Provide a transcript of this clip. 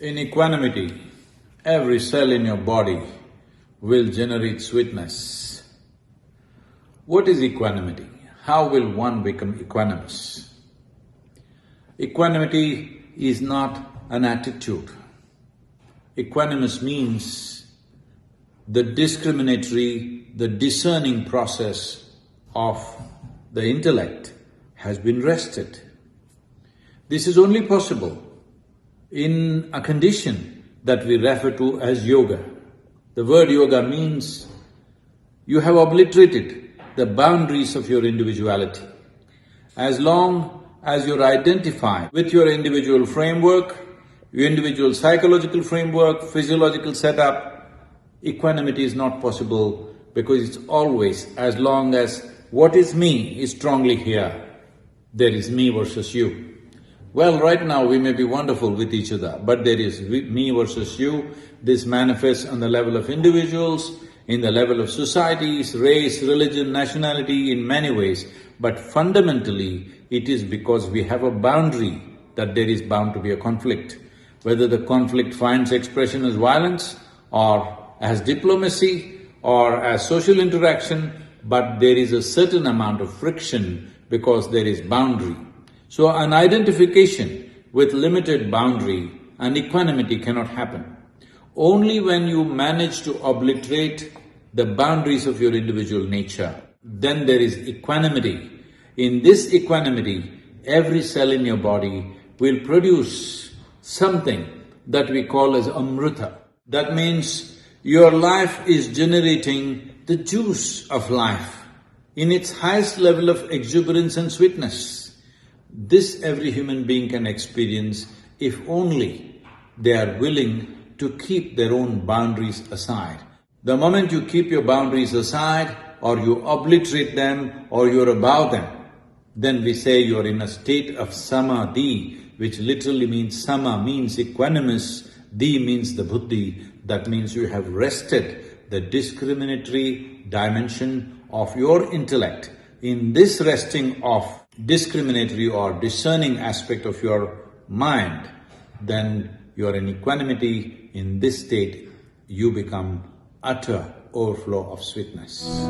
In equanimity, every cell in your body will generate sweetness. What is equanimity? How will one become equanimous? Equanimity is not an attitude. Equanimous means the discriminatory, the discerning process of the intellect has been rested. This is only possible in a condition that we refer to as yoga. The word yoga means you have obliterated the boundaries of your individuality. As long as you're identified with your individual framework, your individual psychological framework, physiological setup, equanimity is not possible because it's always, as long as what is me is strongly here, there is me versus you. Well, right now we may be wonderful with each other, but there is me versus you. This manifests on the level of individuals, in the level of societies, race, religion, nationality, in many ways. But fundamentally, it is because we have a boundary that there is bound to be a conflict. Whether the conflict finds expression as violence or as diplomacy or as social interaction, but there is a certain amount of friction because there is boundary. So an identification with limited boundary and equanimity cannot happen. Only when you manage to obliterate the boundaries of your individual nature, then there is equanimity. In this equanimity, every cell in your body will produce something that we call as Amrutha. That means your life is generating the juice of life in its highest level of exuberance and sweetness. This every human being can experience if only they are willing to keep their own boundaries aside. The moment you keep your boundaries aside or you obliterate them or you're above them, then we say you're in a state of Samadhi, which literally means sama means equanimous, di means the buddhi. That means you have rested the discriminatory dimension of your intellect. In this resting of discriminatory or discerning aspect of your mind, then you are in equanimity. In this state, you become utter overflow of sweetness.